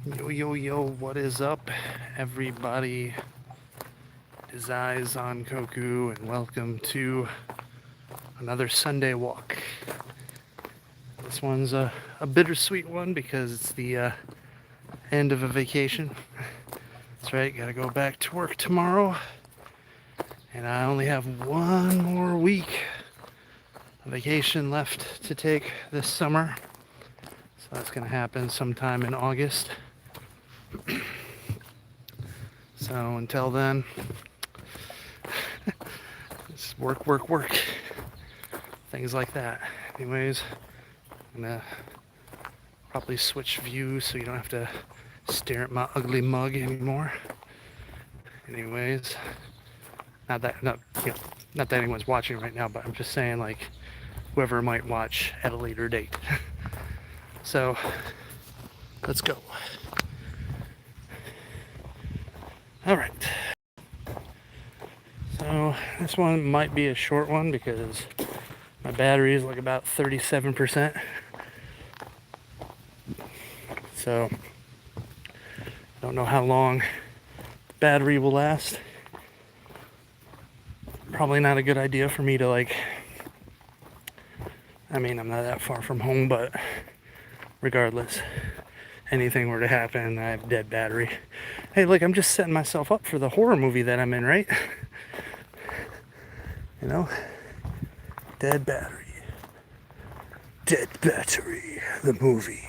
Yo, yo, yo, what is up, everybody? It is Eyes on Koku, and welcome to another Sunday walk. This one's a bittersweet one because it's the end of a vacation. That's right, gotta go back to work tomorrow, and I only have one more week of vacation left to take this summer. So that's gonna happen sometime in August. So until then, it's work, work, work. Things like that. Anyways, I'm gonna probably switch views so you don't have to stare at my ugly mug anymore. Anyways, not that anyone's watching right now, but I'm just saying, like, whoever might watch at a later date. So let's go. All right. So this one might be a short one because my battery is like about 37%. So I don't know how long the battery will last. Probably not a good idea for me to, like, I mean, I'm not that far from home, but regardless, anything were to happen, I have dead battery. Hey, look, I'm just setting myself up for the horror movie that I'm in, right? You know? Dead battery. Dead Battery, the movie.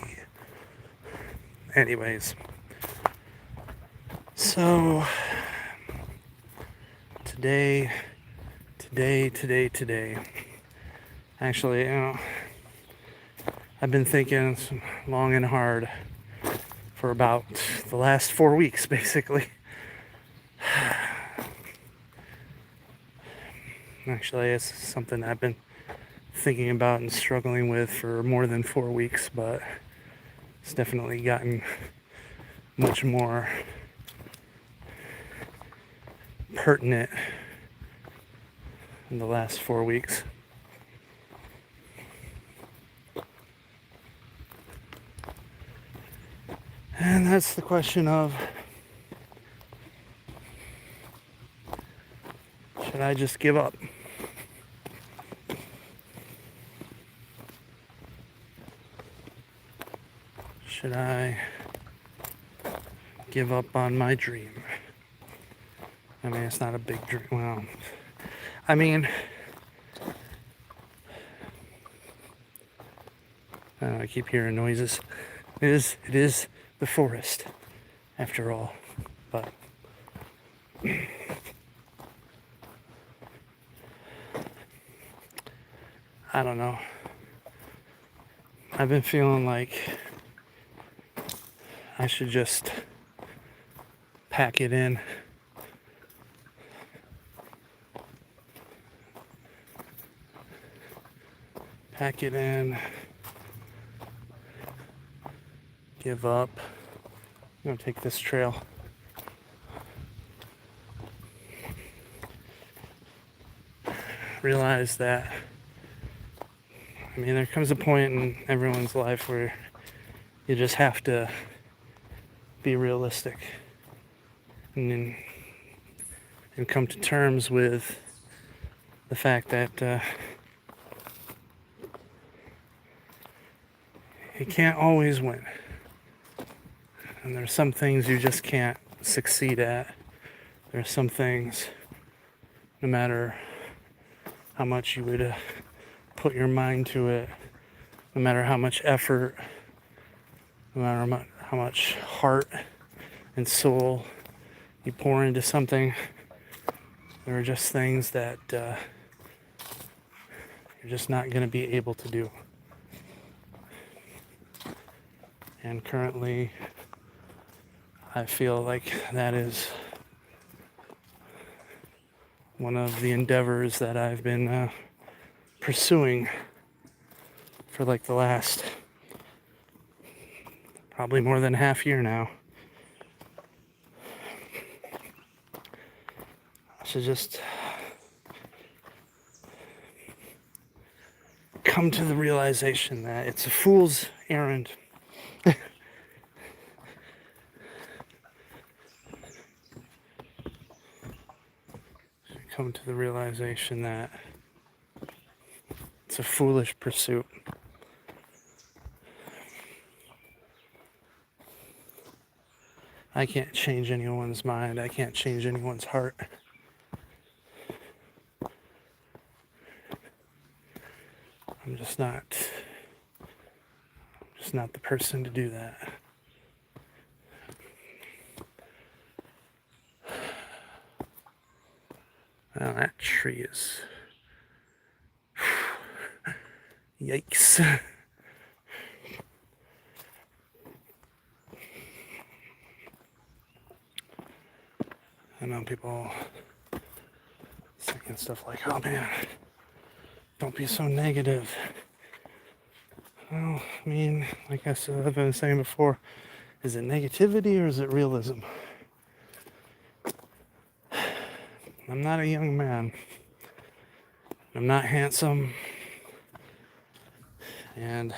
Anyways. So, today. Actually, I've been thinking long and hard for about the last 4 weeks, basically. Actually, it's something I've been thinking about and struggling with for more than 4 weeks, but it's definitely gotten much more pertinent in the last 4 weeks. And that's the question of, should I just give up? Should I give up on my dream? I mean, it's not a big dream. Well, I mean, I keep hearing noises. It is the forest, after all. But I don't know. I've been feeling like I should just pack it in. Pack it in. Give up. I'm gonna take this trail. Realize that, I mean, there comes a point in everyone's life where you just have to be realistic and come to terms with the fact that you can't always win. And there's some things you just can't succeed at. There's some things, no matter how much you would put your mind to it, no matter how much effort, no matter how much heart and soul you pour into something, there are just things that you're just not going to be able to do. And currently, I feel like that is one of the endeavors that I've been pursuing for like the last probably more than half year now. I should just come to the realization that it's a fool's errand come to the realization that it's a foolish pursuit. I can't change anyone's mind. I can't change anyone's heart. I'm just not the person to do that. Well, that tree is... Yikes. I know people saying stuff like, oh man, don't be so negative. Well, I mean, like I've been saying before, is it negativity or is it realism? I'm not a young man. I'm not handsome. And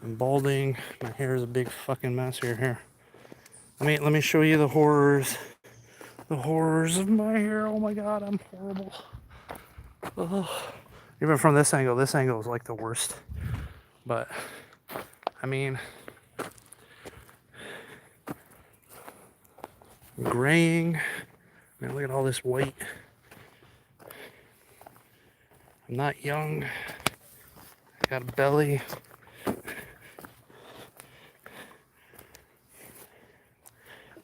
I'm balding. My hair is a big fucking mess here. Let me show you the horrors. The horrors of my hair. Oh my god, I'm horrible. Ugh. Even from this angle is like the worst. But, I mean, graying. Man, look at all this white. I'm not young. I got a belly.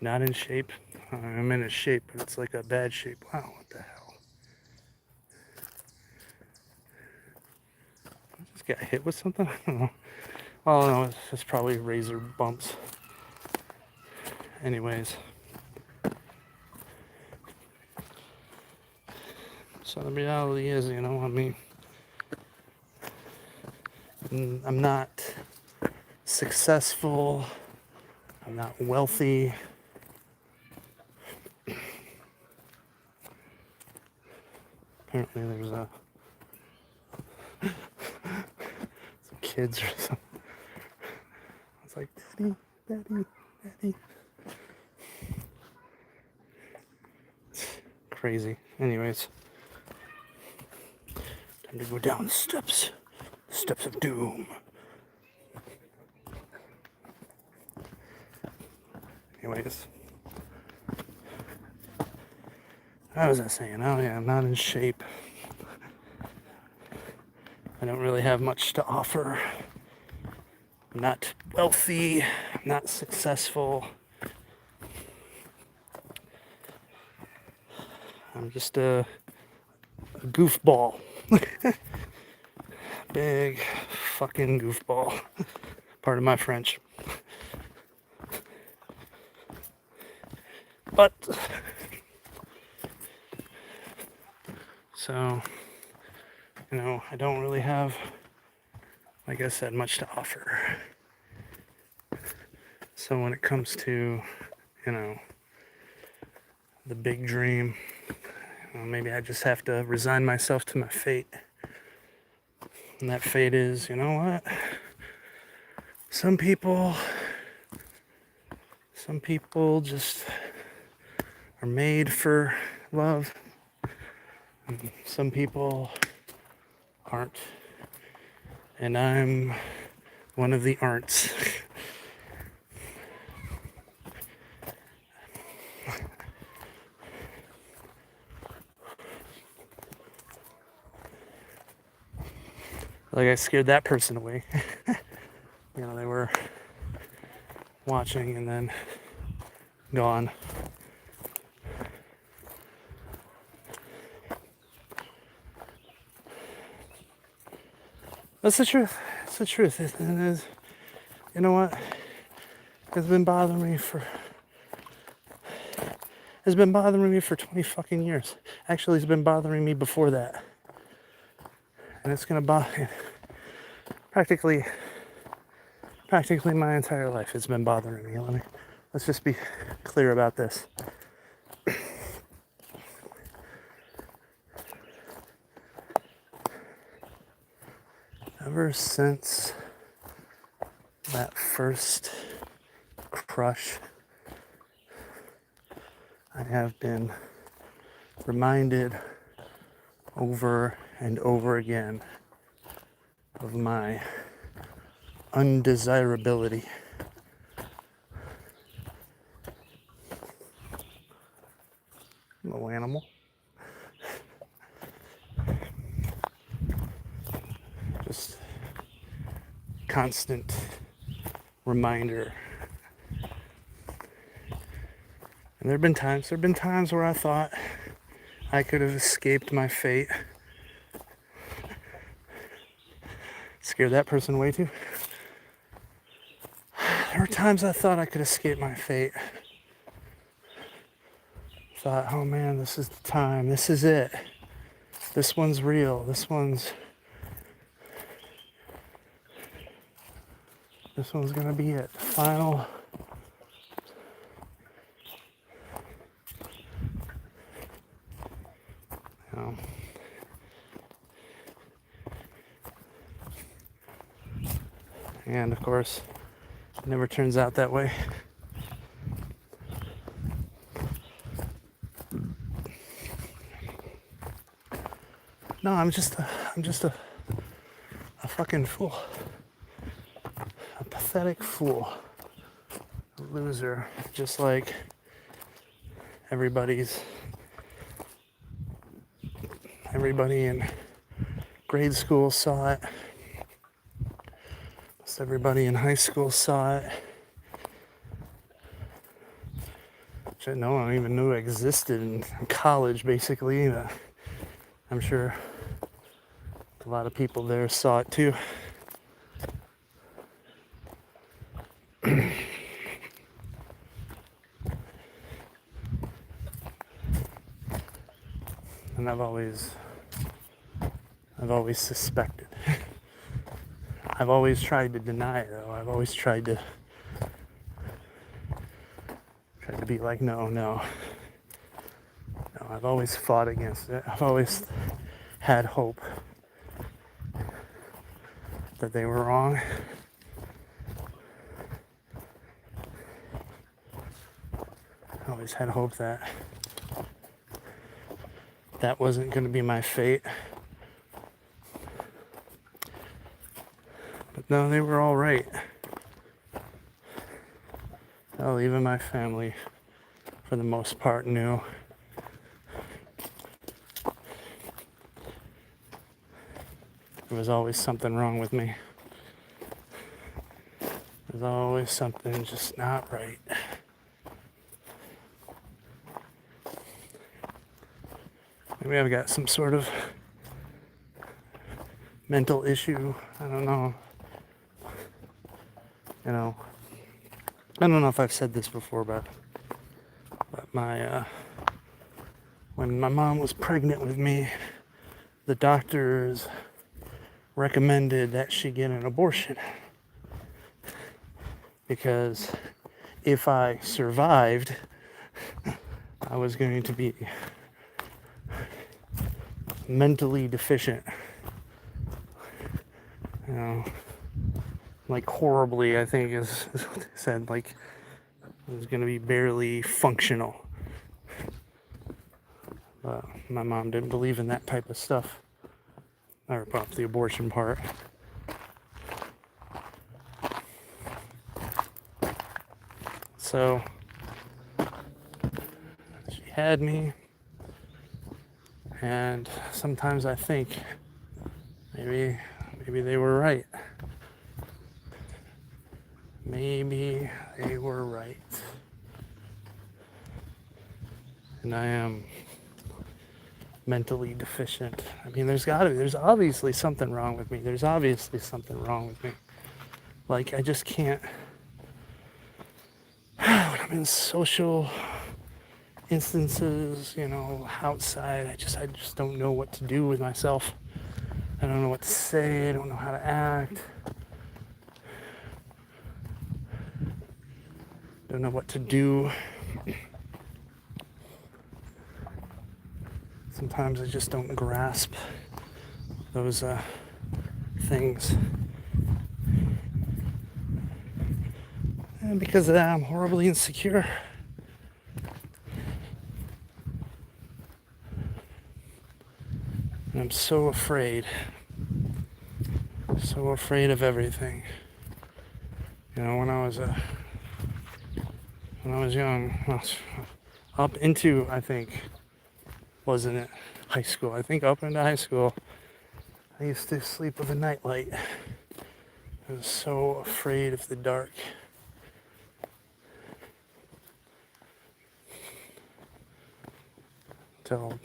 Not in shape. I'm in a shape, but it's like a bad shape. Wow, what the hell? I just got hit with something? I don't know. Well, no, it's probably razor bumps. Anyways. So the reality is, I mean, I'm not successful. I'm not wealthy. Apparently there's some kids or something. It's like, daddy. It's crazy. Anyways. Time to go down the steps of doom. Anyways, how was I saying? Oh yeah, I'm not in shape. I don't really have much to offer. I'm not wealthy. I'm not successful. I'm just a goofball. Big fucking goofball. Pardon my French. But, so, I don't really have, like I said, much to offer. So when it comes to, the big dream, maybe I just have to resign myself to my fate. And that fate is, you know what? Some people just are made for love. And some people aren't. And I'm one of the aren'ts. Like I scared that person away. They were watching and then gone. That's the truth. It's the truth. It is. You know what? It's been bothering me for 20 fucking years. Actually, it's been bothering me before that. And it's gonna bother practically my entire life. It's been bothering me. Let's just be clear about this. Ever since that first crush, I have been reminded over and over again of my undesirability. Little animal. Just constant reminder. And there have been times where I thought I could have escaped my fate. Scared that person away too. There were times I thought I could escape my fate. Thought, oh man, this is the time. This is it. This one's real. This one's gonna be it. Final. You know. And of course, it never turns out that way. No, I'm just a fucking fool. A pathetic fool. A loser. Just like everybody in grade school saw it. Most everybody in high school saw it. Which no one even knew existed in college, basically. I'm sure a lot of people there saw it too. And I've always suspected. I've always tried to deny it, though. I've always tried to be like, no. I've always fought against it. I've always had hope that they were wrong. I always had hope that wasn't going to be my fate. But no, they were all right. Hell, even my family, for the most part, knew. There was always something wrong with me. There's always something just not right. Maybe I've got some sort of mental issue. I don't know. I don't know if I've said this before, but when my mom was pregnant with me, the doctors recommended that she get an abortion because if I survived, I was going to be mentally deficient. Like horribly, I think is what they said. Like, it was going to be barely functional. My mom didn't believe in that type of stuff. Or about the abortion part. So, she had me. And sometimes I think maybe they were right. Maybe they were right. And I am mentally deficient. I mean, there's obviously something wrong with me. Like, I just can't, when I'm in social instances, outside, I just don't know what to do with myself. I don't know what to say. I don't know how to act. Don't know what to do. Sometimes I just don't grasp those things. And because of that, I'm horribly insecure. I'm so afraid of everything. You know, when I was young, well, up into, I think, wasn't it high school? I think up into high school, I used to sleep with a nightlight. I was so afraid of the dark. Till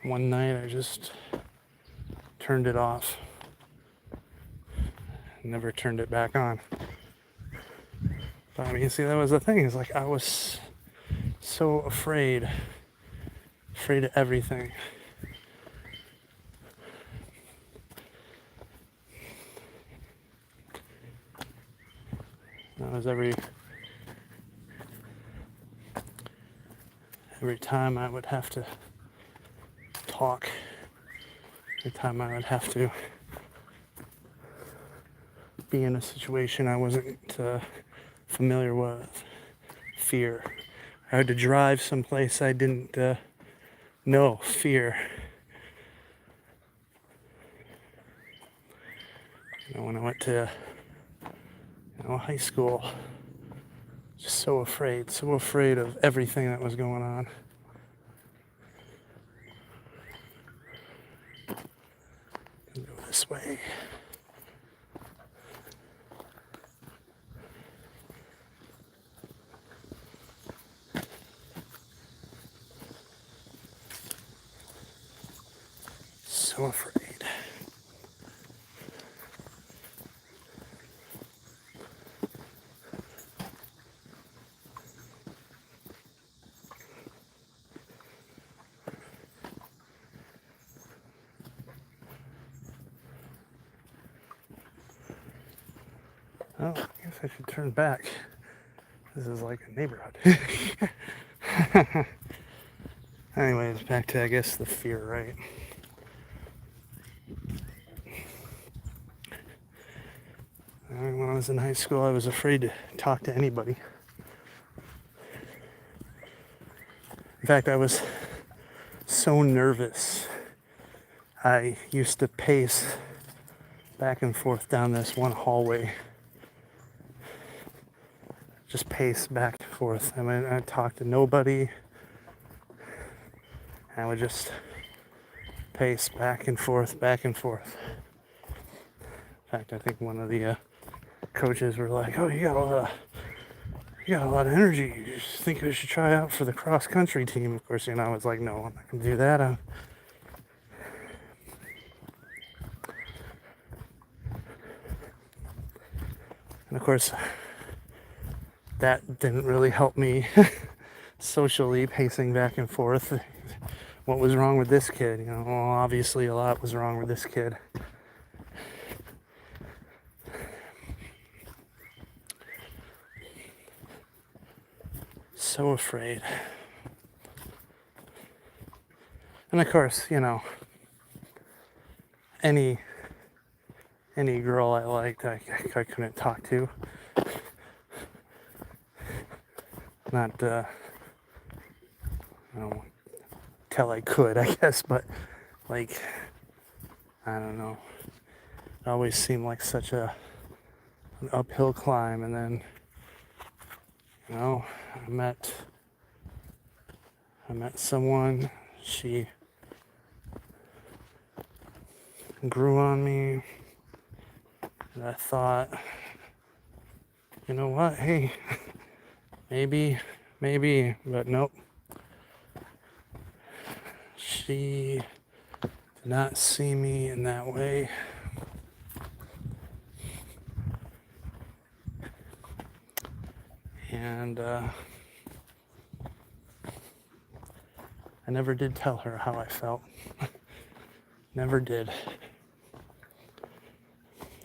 one night I just turned it off. Never turned it back on. But I mean, see, that was the thing. Is like I was so afraid of everything. That was every time I would have to talk. Every time I would have to be in a situation I wasn't familiar with. Fear. I had to drive someplace I didn't know. Fear. You know, when I went to high school, just so afraid of everything that was going on. Go this way. So afraid. Oh, I guess I should turn back. This is like a neighborhood. Anyways, back to, I guess, the fear, right? When I was in high school, I was afraid to talk to anybody. In fact, I was so nervous. I used to pace back and forth down this one hallway. Just pace back and forth. I mean, I'd talk to nobody. I would just pace back and forth, back and forth. In fact, I think one of the coaches were like, "Oh, you got a lot of energy. You just think you should try out for the cross country team?" Of course, I was like, "No, I'm not gonna do that." And of course, that didn't really help me socially, pacing back and forth. What was wrong with this kid? Well, obviously a lot was wrong with this kid. So afraid. And of course, any girl I liked, I couldn't talk to. Not, till I could, I guess, but, I don't know. It always seemed like such an uphill climb, and then, I met someone, she grew on me, and I thought, you know what, hey, maybe, but nope. She did not see me in that way. And I never did tell her how I felt. Never did.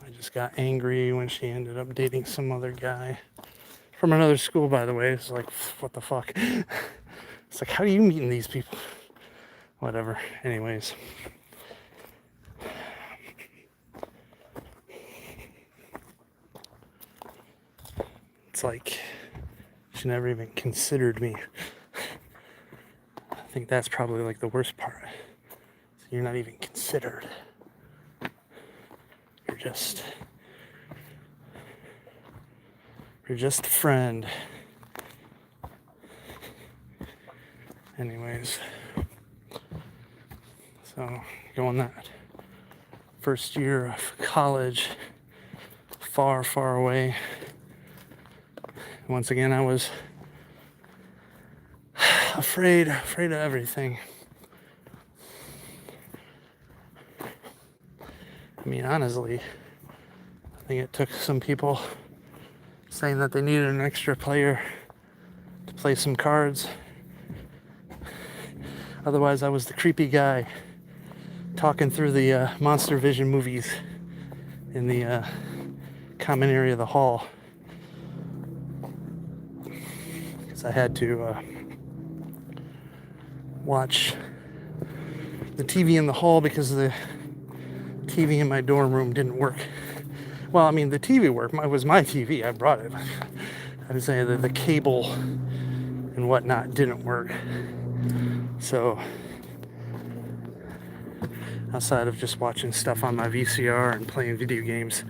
I just got angry when she ended up dating some other guy. From another school, by the way. It's like, what the fuck? It's like, how are you meeting these people? Whatever. Anyways. It's like, she never even considered me. I think that's probably like the worst part. You're not even considered. You're just a friend. Anyways, so going that first year of college, far, far away. Once again, I was afraid of everything. I mean, honestly, I think it took some people saying that they needed an extra player to play some cards. Otherwise, I was the creepy guy talking through the Monster Vision movies in the common area of the hall. Because I had to watch the TV in the hall because the TV in my dorm room didn't work. Well, I mean, the TV worked. It was my TV. I brought it. I would say that the cable and whatnot didn't work. So, outside of just watching stuff on my VCR and playing video games,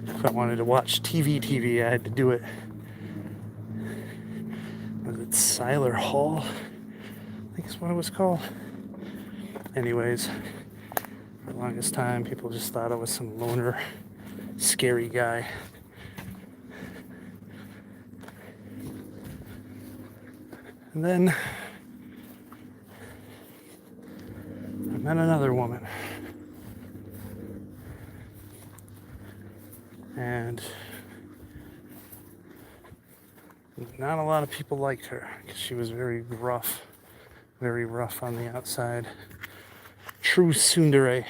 if I wanted to watch TV, I had to do it. Was it Siler Hall? I think is what it was called. Anyways, for the longest time, people just thought I was some loner, scary guy. And then I met another woman. And not a lot of people liked her because she was very rough on the outside. True tsundere.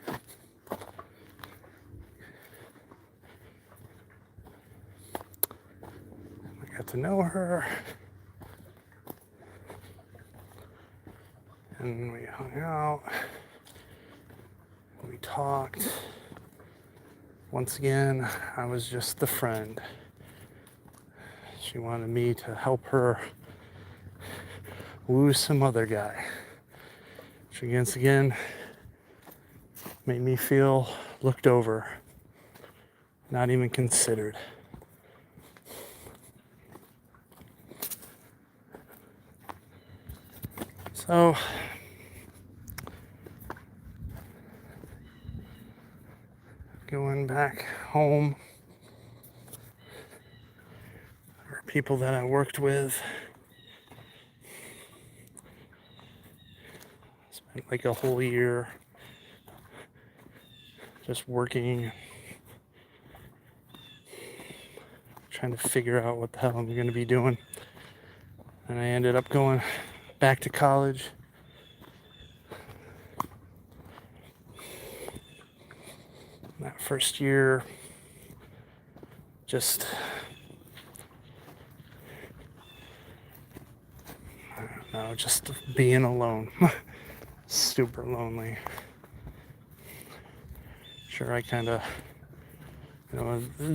I got to know her. And we hung out. We talked. Once again, I was just the friend. She wanted me to help her woo some other guy. Which once again made me feel looked over, not even considered. So going back home, or people that I worked with, spent like a whole year just working, trying to figure out what the hell I'm going to be doing. And I ended up going back to college. That first year, just I don't know, just being alone. Super lonely. Sure, I kind of,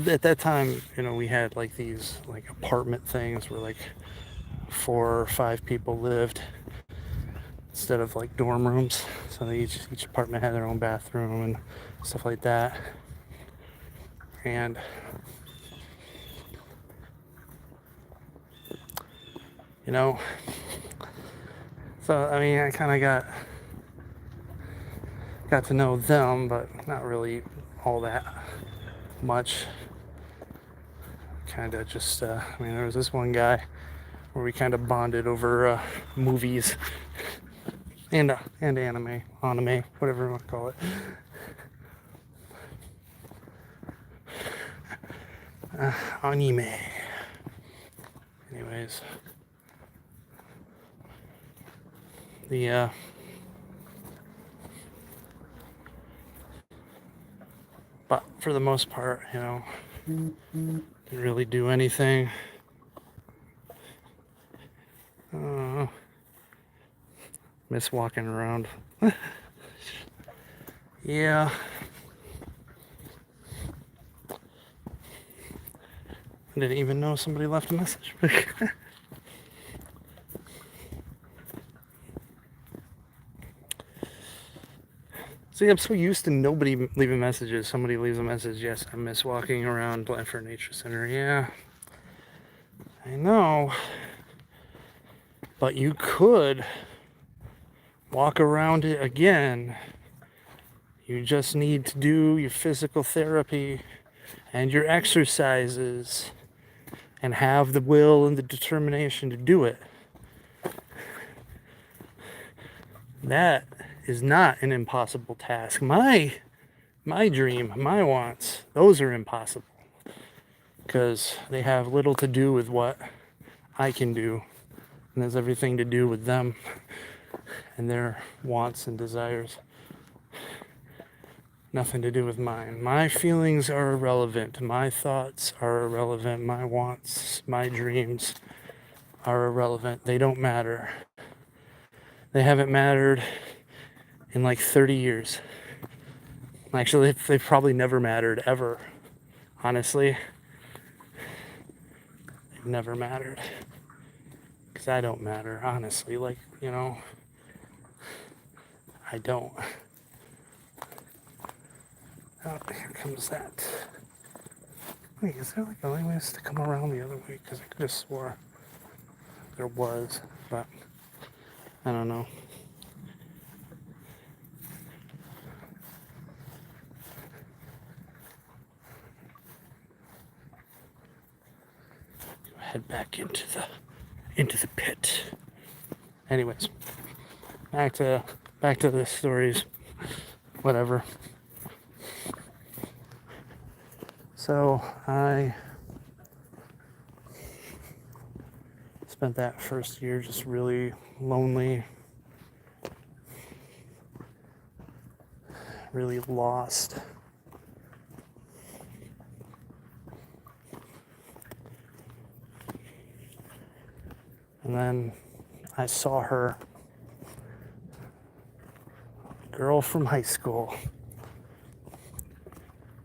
at that time, we had like these like apartment things where like 4 or 5 people lived instead of like dorm rooms. So each apartment had their own bathroom and stuff like that. And so I mean, I kind of got to know them, but not really all that much. Kind of just, there was this one guy where we kind of bonded over movies and anime, whatever you want to call it. Anime. Anyways, but for the most part, didn't really do anything. Miss walking around. Yeah. I didn't even know somebody left a message. See, I'm so used to nobody leaving messages. Somebody leaves a message. Yes, I miss walking around Blandford Nature Center. Yeah, I know. But you could walk around it again. You just need to do your physical therapy and your exercises and have the will and the determination to do it. That is not an impossible task. My dream, my wants, those are impossible because they have little to do with what I can do, and has everything to do with them and their wants and desires. Nothing to do with mine. My feelings are irrelevant. My thoughts are irrelevant. My wants, my dreams are irrelevant. They don't matter. They haven't mattered in like 30 years. Actually, they've probably never mattered ever. Honestly, they've never mattered. Because I don't matter, honestly. Like, I don't. Oh, here comes that. Wait, is there like a way to come around the other way? Because I could have swore there was, but I don't know. Head back into the pit. Anyways, back to the stories. Whatever. So I spent that first year just really lonely, really lost. And then I saw her, girl from high school.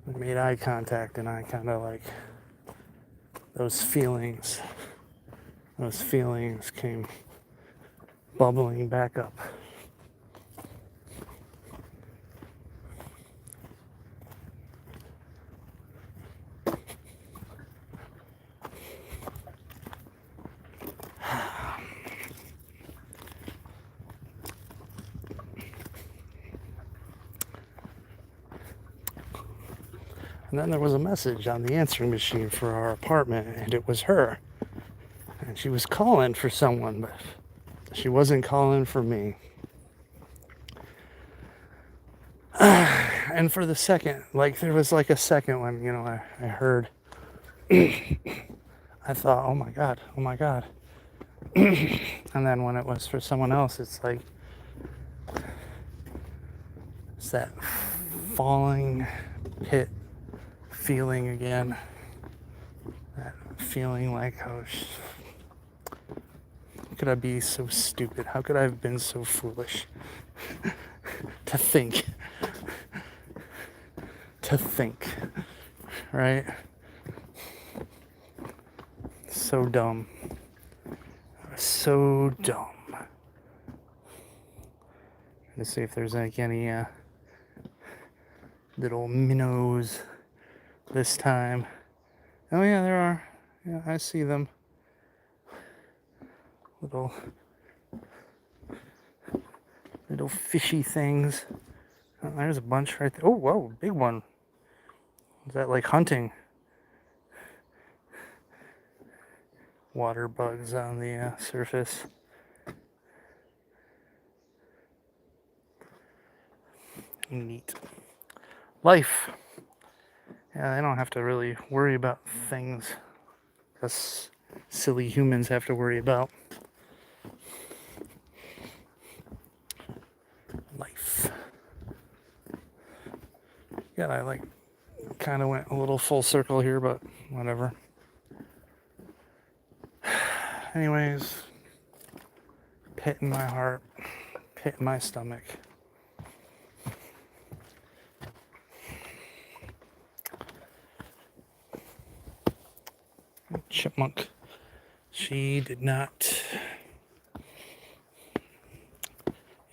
We made eye contact, and I kind of like those feelings came bubbling back up. And then there was a message on the answering machine for our apartment, and it was her. And she was calling for someone, but she wasn't calling for me. And for the second, like there was like a second when, I heard, I thought, oh my God. And then when it was for someone else, it's like, it's that falling pit feeling again. That feeling like, oh, how could I be so stupid? How could I have been so foolish to think, right? So dumb. So dumb. Let's see if there's like any little minnows this time. Oh yeah, there are. Yeah, I see them. Little fishy things. Oh, there's a bunch right there. Oh, whoa, big one. Is that like hunting? Water bugs on the surface. Neat. Life. Yeah, I don't have to really worry about things us silly humans have to worry about. Life. Yeah, I like kind of went a little full circle here, but whatever. Anyways, pit in my heart, pit in my stomach. Chipmunk. She did not,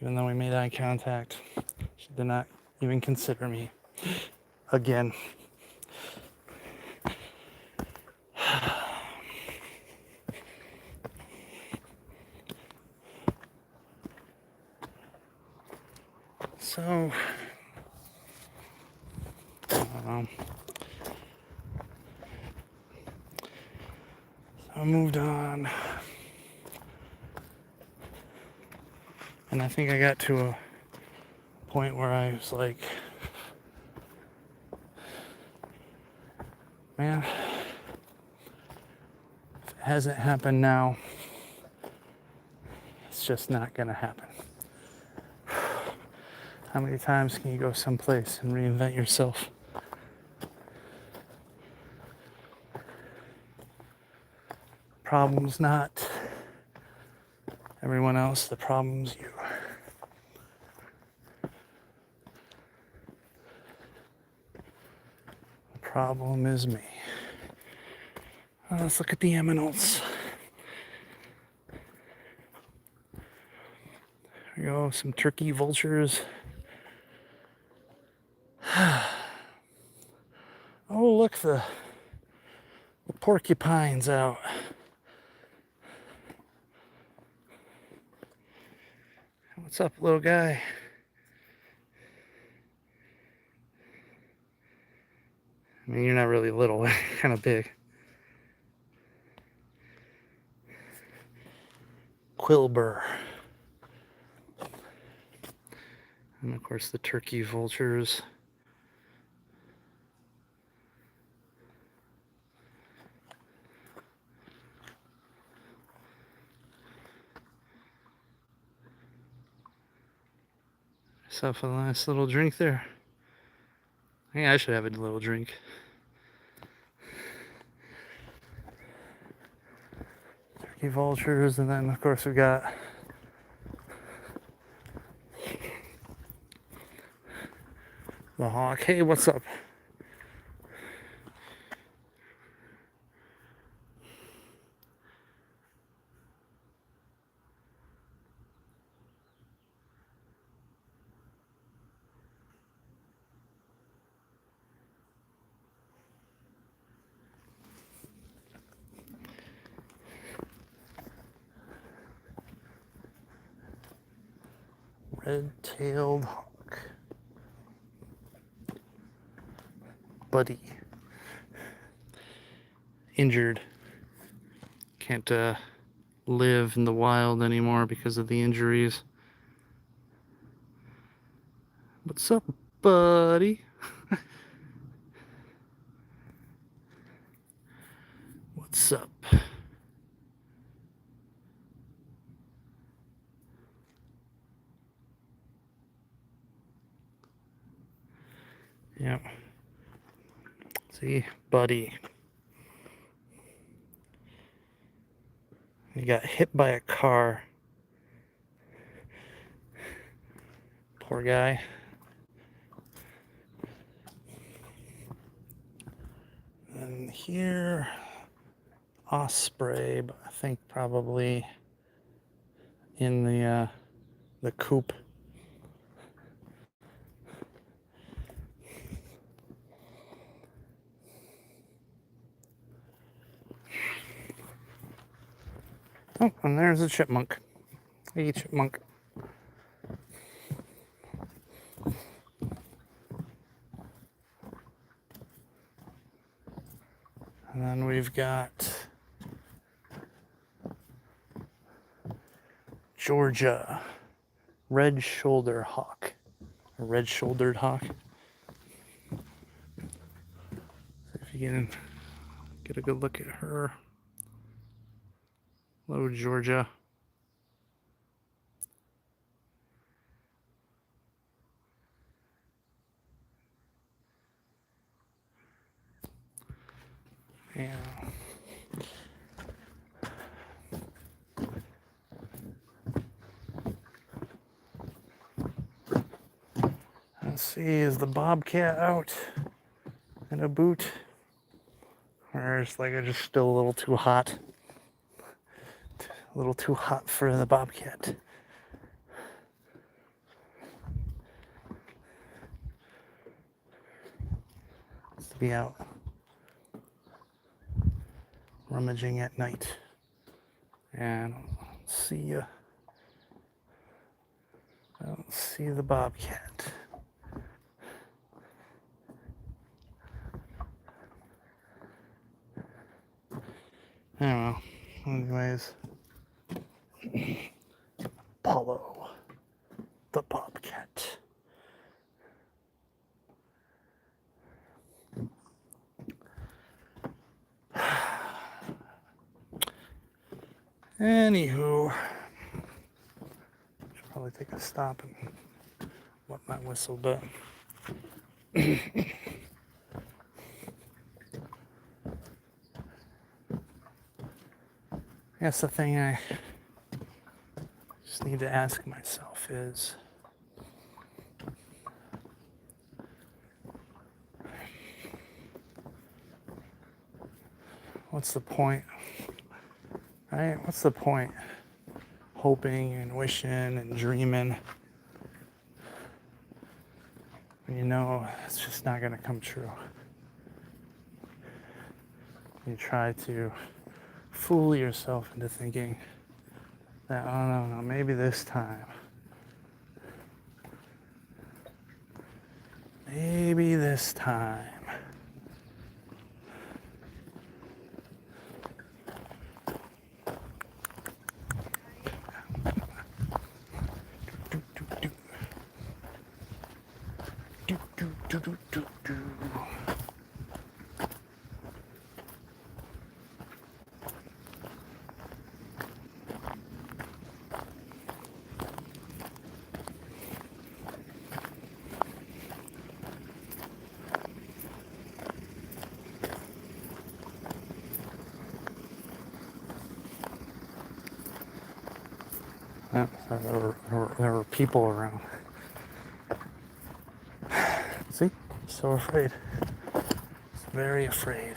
even though we made eye contact, she did not even consider me again. So, I moved on, and I think I got to a point where I was like, man, if it hasn't happened now, it's just not gonna happen. How many times can you go someplace and reinvent yourself? Problem's not everyone else, the problem's you. The problem is me. Let's look at the aminals. There we go, some turkey vultures. Oh, look, the porcupine's out. What's up, little guy? I mean, you're not really little, kind of big. Quilber. And of course the turkey vultures. Myself a nice little drink there. I think I should have a little drink. Turkey vultures, and then of course we got the hawk. Hey, what's up? Red-tailed hawk. Buddy. Injured. Can't live in the wild anymore because of the injuries. What's up, buddy? What's up? Yep. See, buddy. He got hit by a car. Poor guy. And here, osprey, but I think probably in the coop. Oh, and there's a chipmunk. Hey, chipmunk. And then we've got Georgia red-shouldered hawk. A red-shouldered hawk. See if you can get a good look at her. Hello, Georgia. Yeah. Let's see, is the bobcat out in a boot? Or is like it's just still a little too hot? A little too hot for the bobcat. to be out rummaging at night. And I don't see the bobcat. I don't know. Anyways, Apollo, the bobcat. Anywho, should probably take a stop and wet my whistle, but I guess the thing I just need to ask myself is, what's the point? Right? What's the point? Hoping and wishing and dreaming when you know it's just not going to come true. You try to fool yourself into thinking that, oh no, maybe this time. Maybe this time. Yeah, there were people around. See? So afraid. Very afraid.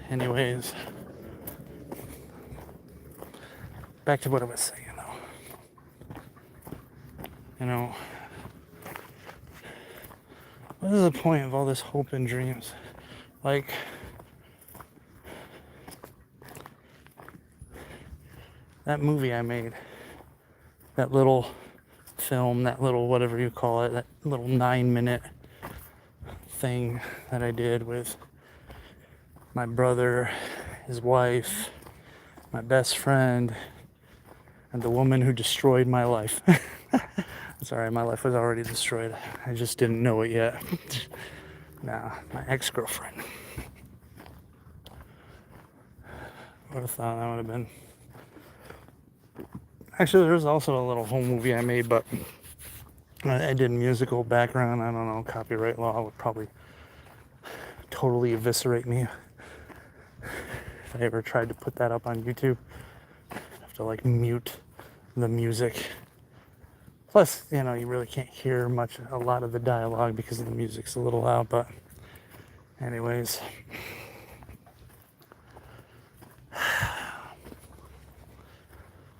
Anyways, back to what I was saying though. You know, what is the point of all this hope and dreams? Like, that movie I made, that little film, that little whatever you call it, that little 9-minute thing that I did with my brother, his wife, my best friend, and the woman who destroyed my life. Sorry, my life was already destroyed. I just didn't know it yet. Nah, my ex-girlfriend. Would have thought that would have been. Actually, there's also a little home movie I made, but I did musical background. I don't know, copyright law would probably totally eviscerate me if I ever tried to put that up on YouTube. I'd have to like mute the music. Plus, you know, you really can't hear a lot of the dialogue because the music's a little loud, but anyways.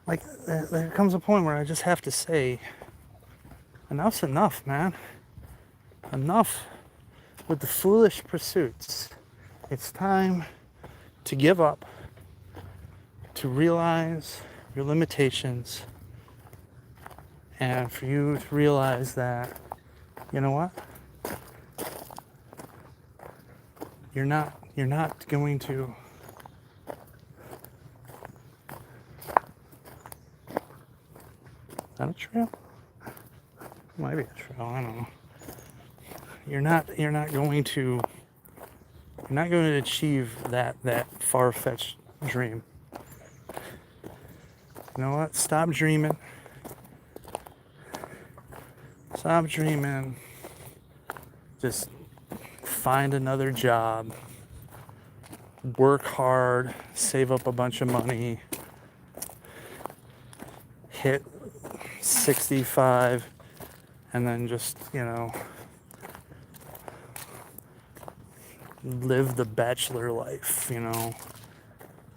Like, there comes a point where I just have to say, enough's enough, man. Enough with the foolish pursuits. It's time to give up, to realize your limitations, and for you to realize that, you know what? You're not going to Is that a trail? Might be a trail, I don't know. You're not going to achieve that far-fetched dream. You know what? Stop dreaming. Stop dreaming. Just find another job. Work hard, save up a bunch of money. Hit 65 and then just, you know, live the bachelor life, you know.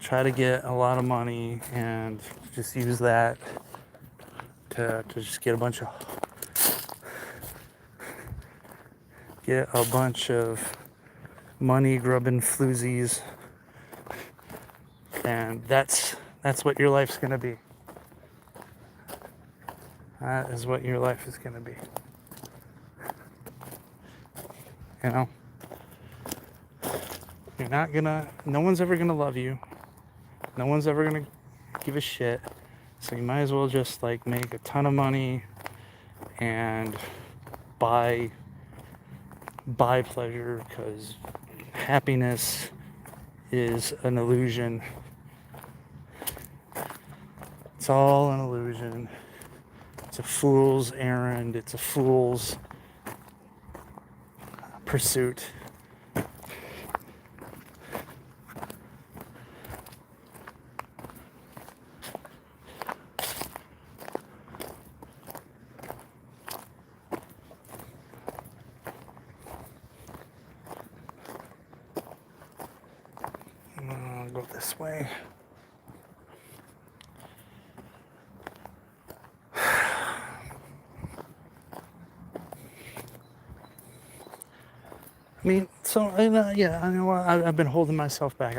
Try to get a lot of money and just use that to just get a bunch of get a bunch of money grubbing floozies, and that's what your life's gonna be. That is what your life is gonna be. You know? You're not gonna, no one's ever gonna love you. No one's ever gonna give a shit. So you might as well just like make a ton of money and buy pleasure, because happiness is an illusion. It's all an illusion. It's a fool's errand. It's a fool's pursuit. I'll go this way. I mean, so, yeah, I know I've been holding myself back.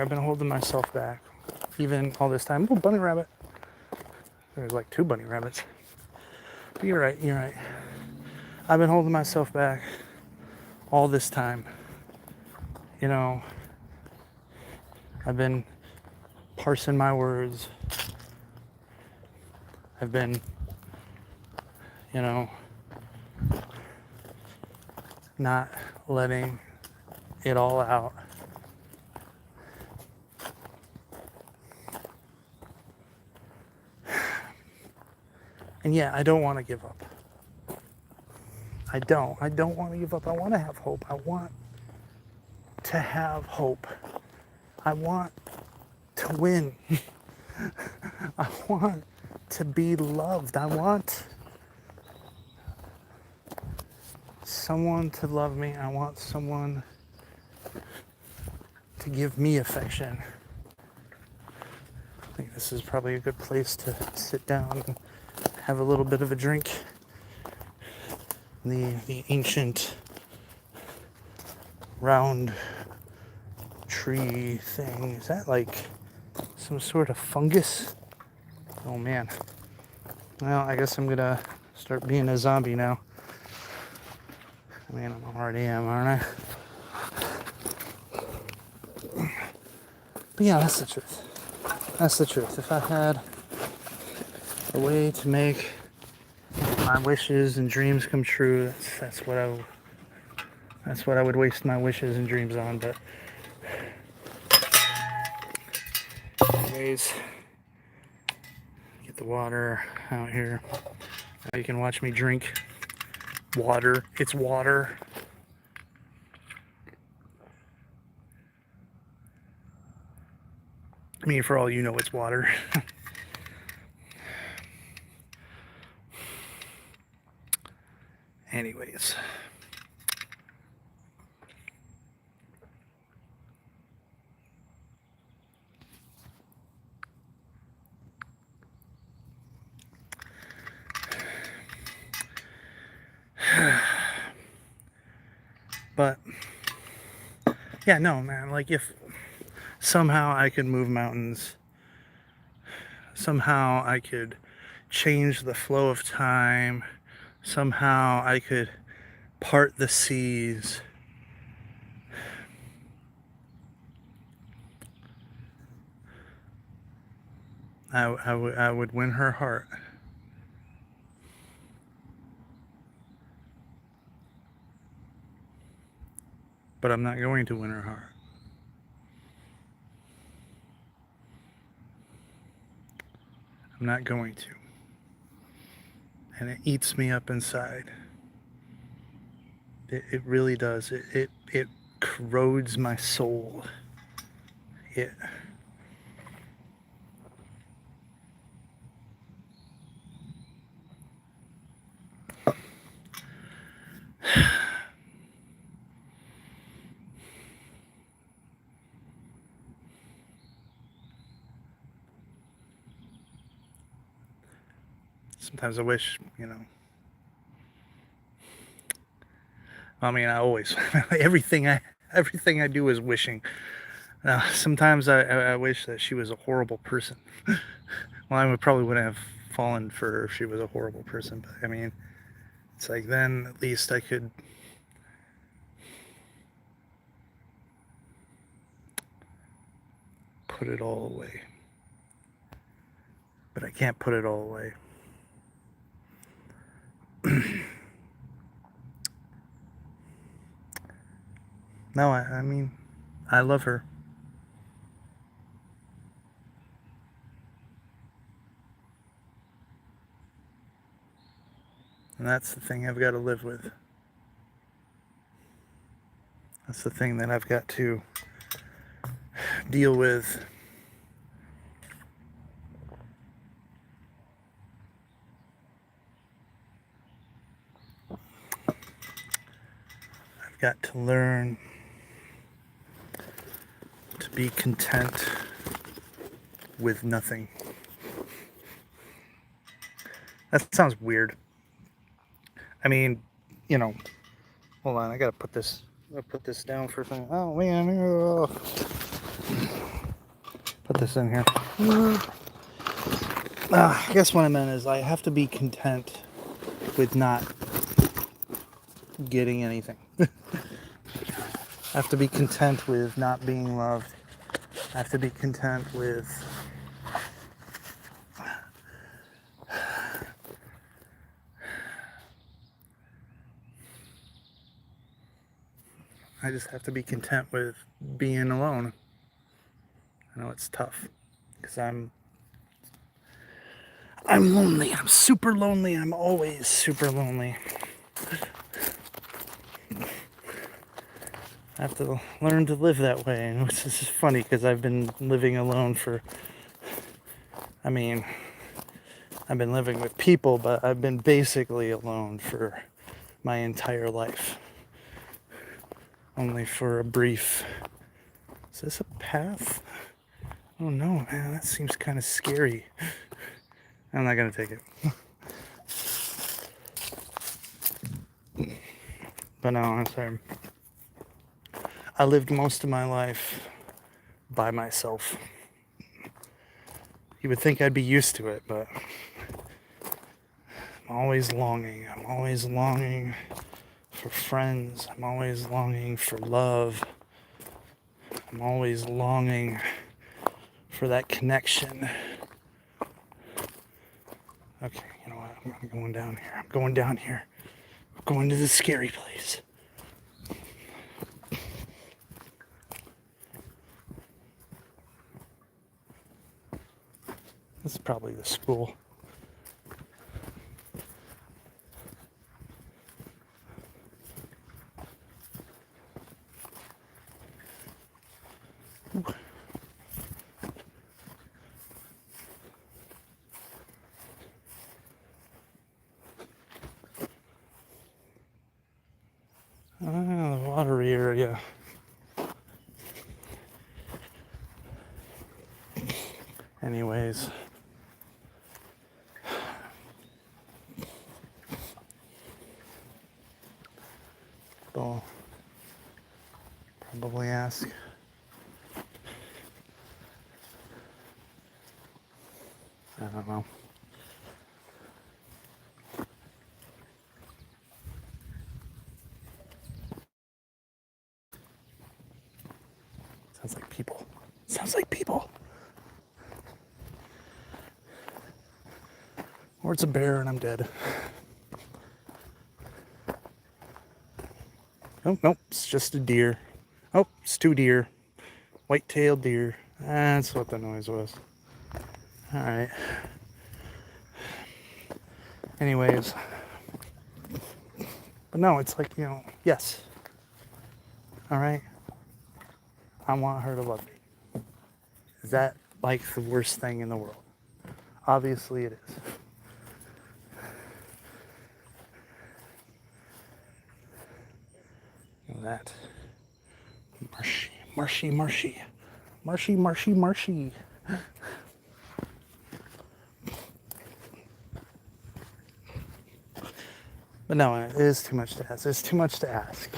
Even all this time. Oh, bunny rabbit. There's like 2 bunny rabbits. But you're right. I've been holding myself back all this time. You know, I've been parsing my words. I've been, not letting it all out. And yeah, I don't want to give up. I don't want to give up. I want to have hope. I want to have hope. I want to win. I want to be loved. I want someone to love me. I want someone to give me affection. I think this is probably a good place to sit down and have a little bit of a drink. The ancient round tree thing. Is that like some sort of fungus? Oh man. Well, I guess I'm gonna start being a zombie now. I mean, I already am, aren't I? But yeah, that's the truth. That's the truth. If I had a way to make my wishes and dreams come true, that's what I would waste my wishes and dreams on. But anyways, get the water out here. Now you can watch me drink water. It's water. I mean, for all you know, it's water. Anyways. But yeah, no, man, like if somehow I could move mountains, somehow I could change the flow of time, somehow I could part the seas, I would win her heart. But I'm not going to win her heart. I'm not going to. And it eats me up inside. It really does. It corrodes my soul. It sometimes I wish, I mean, I always everything I do is wishing. Sometimes I wish that she was a horrible person. Well, probably wouldn't have fallen for her if she was a horrible person, but I mean, it's like then at least I could put it all away. But I can't put it all away. No, I mean, I love her. And that's the thing I've got to live with. That's the thing that I've got to deal with. I've got to learn to be content with nothing. That sounds weird. I mean, you know, hold on, I gotta put this down for a second. Oh man, put this in here. I guess what I meant is I have to be content with not getting anything. I have to be content with not being loved. I have to be content with I just have to be content with being alone. I know it's tough because I'm lonely. I'm super lonely. I'm always super lonely. I have to learn to live that way, which is funny because I've been living alone for, I mean, I've been living with people, but I've been basically alone for my entire life. Only for a brief, is this a path? Oh no, man, that seems kind of scary. I'm not gonna take it. But no, I'm sorry. I lived most of my life by myself. You would think I'd be used to it, but I'm always longing. I'm always longing for friends. I'm always longing for love. I'm always longing for that connection. Okay, you know what? I'm going down here. I'm going down here. I'm going to the scary place. This is probably the school. The water area. Anyways. They'll probably ask. I don't know. Sounds like people. Sounds like people. Or it's a bear and I'm dead. Oh, nope, it's just a deer. Oh, it's two deer. White-tailed deer. That's what the noise was. Alright. Anyways. But no, it's like, yes. Alright? I want her to love me. Is that like the worst thing in the world? Obviously it is. That. Marshy, marshy, marshy. Marshy, marshy, marshy. But no, it is too much to ask. It's too much to ask.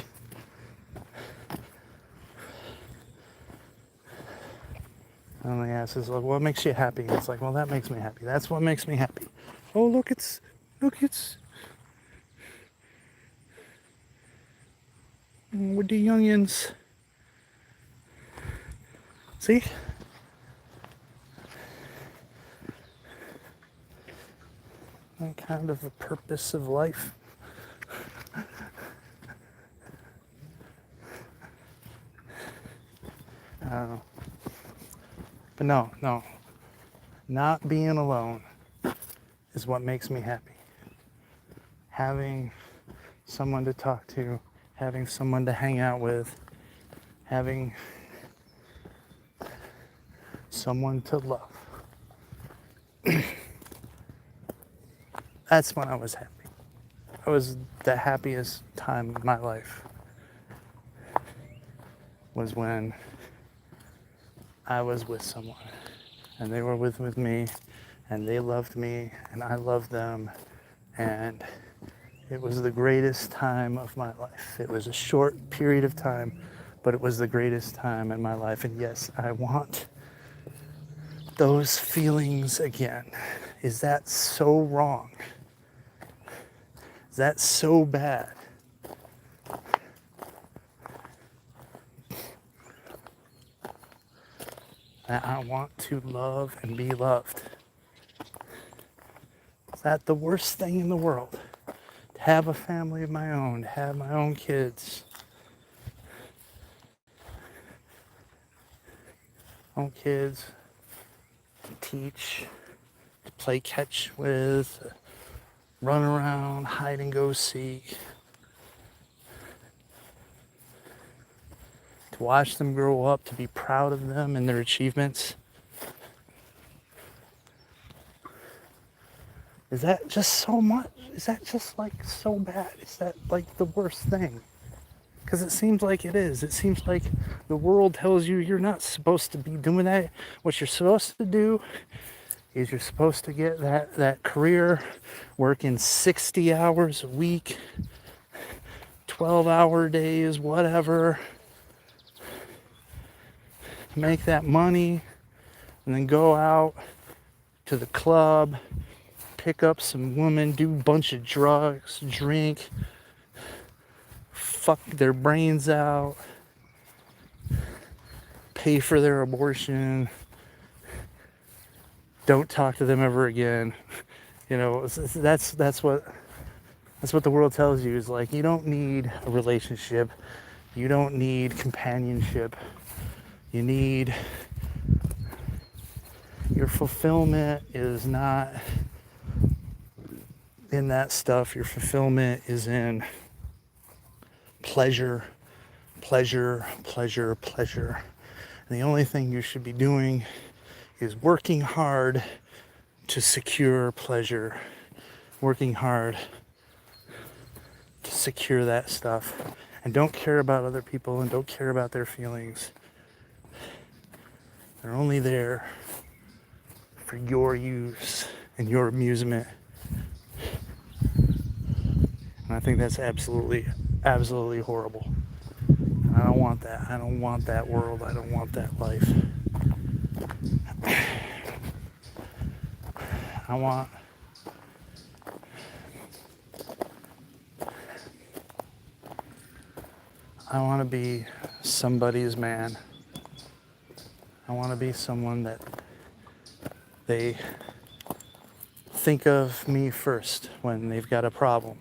And they ask is like, what makes you happy? And it's like, well, that makes me happy. That's what makes me happy. Oh, look, it's with the youngins. See? That kind of the purpose of life. I don't know. But no. Not being alone is what makes me happy. Having someone to talk to, having someone to hang out with, having someone to love. That's when I was happy. It was the happiest time of my life. Was when I was with someone and they were with me and they loved me and I loved them, and it was the greatest time of my life. It was a short period of time, but it was the greatest time in my life. And yes, I want those feelings again. Is that so wrong? Is that so bad? That I want to love and be loved. Is that the worst thing in the world? To have a family of my own, to have my own kids. To teach, to play catch with, run around, hide and go seek. To watch them grow up, to be proud of them and their achievements. Is that just so much? Is that just like so bad? Is that like the worst thing? Because it seems like it is. It seems like the world tells you you're not supposed to be doing that. What you're supposed to do is you're supposed to get that career, working 60 hours a week, 12-hour days, whatever. Make that money and then go out to the club, pick up some women, do a bunch of drugs, drink, fuck their brains out, pay for their abortion, don't talk to them ever again. You know, that's what the world tells you, is like, you don't need a relationship, you don't need companionship, you need, your fulfillment is not in that stuff. Your fulfillment is in pleasure. And the only thing you should be doing is working hard to secure pleasure, working hard to secure that stuff, and don't care about other people and don't care about their feelings. They're only there for your use and your amusement. And I think that's absolutely horrible. And I don't want that. I don't want that world. I don't want that life. I want to be somebody's man. I want to be someone that they think of me first when they've got a problem.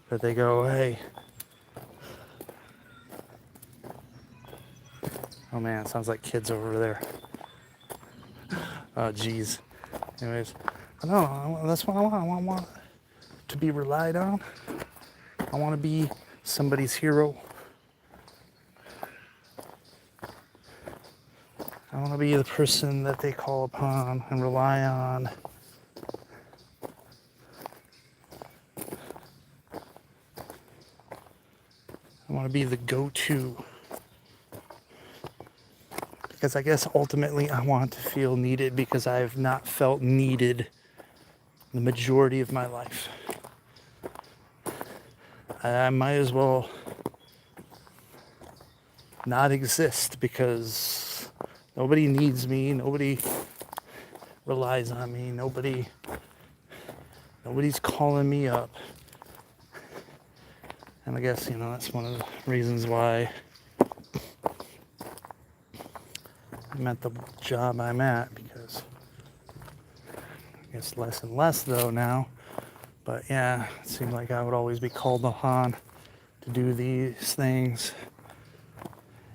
That they go, hey. Oh man, it sounds like kids over there. Oh geez. Anyways, no, that's what I want. I want to be relied on. I want to be somebody's hero. I want to be the person that they call upon and rely on. I want to be the go-to. Because I guess ultimately I want to feel needed, because I have not felt needed the majority of my life. I might as well not exist because nobody needs me, nobody relies on me, nobody's calling me up. And I guess, that's one of the reasons why I'm at the job I'm at, because I guess less and less though now. But yeah, it seemed like I would always be called upon to do these things.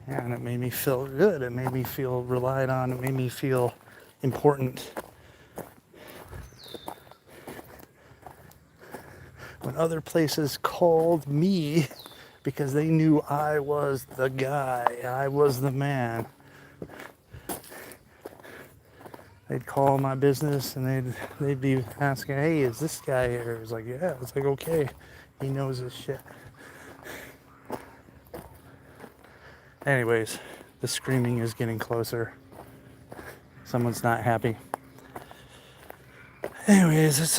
Yeah, and it made me feel good. It made me feel relied on. It made me feel important. When other places called me because they knew I was the guy, I was the man. They'd call my business and they'd be asking, hey, is this guy here? It's like, yeah. It's like, okay, he knows his shit. Anyways, the screaming is getting closer. Someone's not happy. Anyways, it's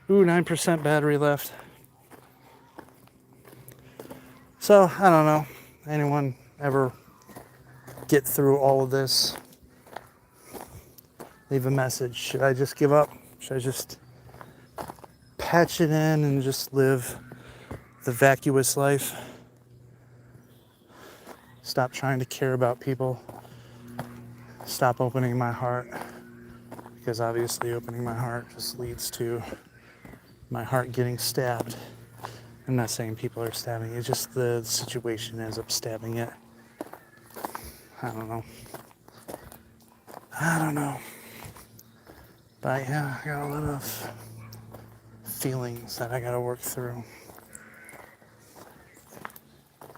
9% battery left. So, I don't know. Anyone ever get through all of this? Leave a message. Should I just give up? Should I just patch it in and just live the vacuous life? Stop trying to care about people. Stop opening my heart. Because obviously opening my heart just leads to my heart getting stabbed. I'm not saying people are stabbing it, just the situation ends up stabbing it. I don't know. But yeah, I got a lot of feelings that I gotta work through.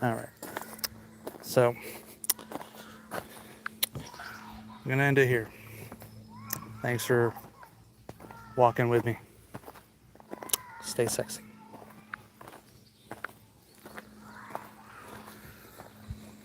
Alright. So, I'm gonna end it here. Thanks for walking with me. Stay sexy.